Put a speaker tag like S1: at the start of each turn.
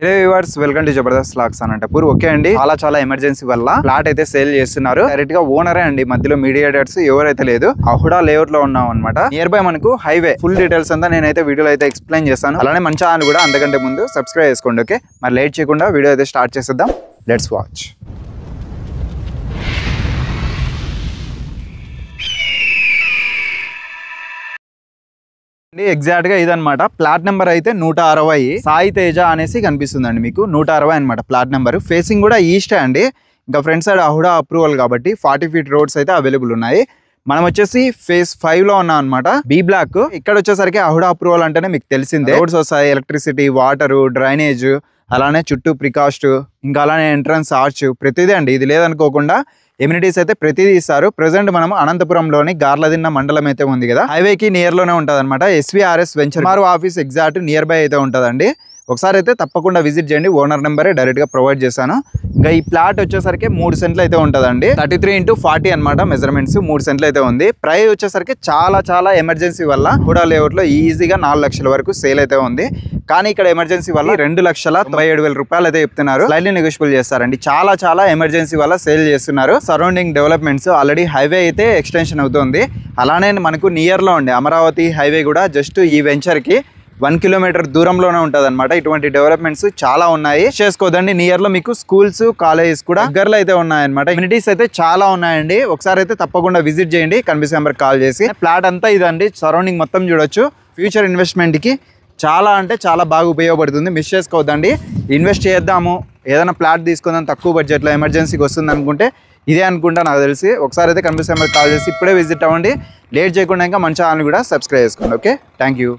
S1: Hello viewers, welcome to Jabardasth vlogs Anantapur. Okay అండి, చాలా emergency వల్ల ఫ్లాట్ అయితే సేల్ చేస్తున్నారు. డైరెక్ట్ గా ఓనరే అండి, మధ్యలో మీడియేటర్స్ ఎవరైతే లేదు. అహుడా లేఅవుట్ లో ఉన్నాం అనమాట. నియర్ బై మనకు హైవే. ఫుల్ డీటెయిల్స్ అంతా నేనైతే వీడియోలో అయితే ఎక్స్ప్లెయిన్ చేస్తాను. అలానే మన ఛానల్ కూడా అంతకంటే ముందు సబ్స్క్రైబ్ చేసుకోండి. ఓకే, మరి లేట్ చేయకుండా వీడియో అయితే స్టార్ట్ చేసేద్దాం. Let's watch. ఎగ్జాక్ట్ గా ఇదనమాట. ప్లాట్ నెంబర్ అయితే 160 సాయి తేజ అనేసి కనిపిస్తుందండి మీకు. 160 అనమాట ప్లాట్ నెంబర్. ఫేసింగ్ కూడా ఈస్టే అండి. ఇంకా ఫ్రంట్ సైడ్ అహుడా అప్రూవల్ కాబట్టి 40 ఫీట్ రోడ్స్ అయితే అవైలబుల్ ఉన్నాయి. మనం వచ్చేసి ఫేజ్ 5 లో ఉన్నాం అనమాట. B block. ఇక్కడ వచ్చేసరికి అహుడా అప్రూవల్ అంటేనే మీకు తెలిసిందే. రోడ్స్ వస్తాయి, ఎలక్ట్రిసిటీ, వాటర్, డ్రైనేజ్, అలానే చుట్టూ ప్రికాస్ట్, ఇంకా అలానే ఎంట్రన్స్ ఆర్చ్, ప్రతిదీ అండి. ఇది లేదనుకోకుండా ఎమ్యూనిటీస్ అయితే ప్రతిదీ ఇస్తారు. ప్రెసెంట్ మనం అనంతపురంలోని గార్లదిన్న మండలం అయితే ఉంది కదా, హైవేకి నియర్ లోనే ఉంటుంది అనమాట. SVRS venture office exact near by అయితే ఉంటుందండి. ఒకసారి అయితే తప్పకుండా విజిట్ చేయండి. ఓనర్ నెంబరే డైరెక్ట్ గా ప్రొవైడ్ చేశాను. ఇంకా ఈ ప్లాట్ వచ్చేసరికి 3 సెంట్లు అయితే ఉంటుందండి. 33x40 అనమాట మెజర్మెంట్స్. 3 సెంట్లు అయితే ఉంది. ప్రైస్ వచ్చేసరికి చాలా ఎమర్జెన్సీ వల్ల హుడా లేఅవుట్ లో ఈజీగా 4 లక్షల వరకు సేల్ అయితే ఉంది. కానీ ఇక్కడ ఎమర్జెన్సీ వల్ల 2,97,000 రూపాయలు అయితే చెప్తున్నారు. స్లైట్లీ నెగోషియబుల్ చేస్తారండి. చాలా ఎమర్జెన్సీ వల్ల సేల్ చేస్తున్నారు. సరౌండింగ్ డెవలప్మెంట్స్ ఆల్రెడీ హైవే అయితే ఎక్స్టెన్షన్ అవుతుంది. అలానే మనకు నియర్ లో ఉండే అమరావతి హైవే కూడా జస్ట్ ఈ వెంచర్ కి 1 కిలోమీటర్ దూరంలోనే ఉంటుంది అనమాట. ఇటువంటి డెవలప్మెంట్స్ చాలా ఉన్నాయి. చేసుకోదండి. నియర్ లో మీకు స్కూల్స్, కాలేజెస్ కూడా దగ్గరలో అయితే ఉన్నాయన్నమాట. ఇమ్యూనిటీస్ అయితే చాలా ఉన్నాయండి. ఒకసారి అయితే తప్పకుండా విజిట్ చేయండి. కనిపిస్తే నెంబర్ కాల్ చేసి. ప్లాట్ అంతా ఇదండి. సరౌండింగ్ మొత్తం చూడొచ్చు. ఫ్యూచర్ ఇన్వెస్ట్మెంట్ కి చాలా బాగా ఉపయోగపడుతుంది. మిస్ చేసుకోవద్దండి. ఇన్వెస్ట్ చేద్దాము, ఏదైనా ప్లాట్ తీసుకుందాం తక్కువ బడ్జెట్లో, ఎమర్జెన్సీకి వస్తుంది అనుకుంటే ఇదే అనుకుంటా నాకు తెలిసి. ఒకసారి అయితే కనిపిస్తే నెంబర్ కాల్ చేసి ఇప్పుడే విజిట్ అవ్వండి. లేట్ చేయకుండా ఇంకా మన ఛానల్ కూడా సబ్స్క్రైబ్ చేసుకోండి. Okay, thank you.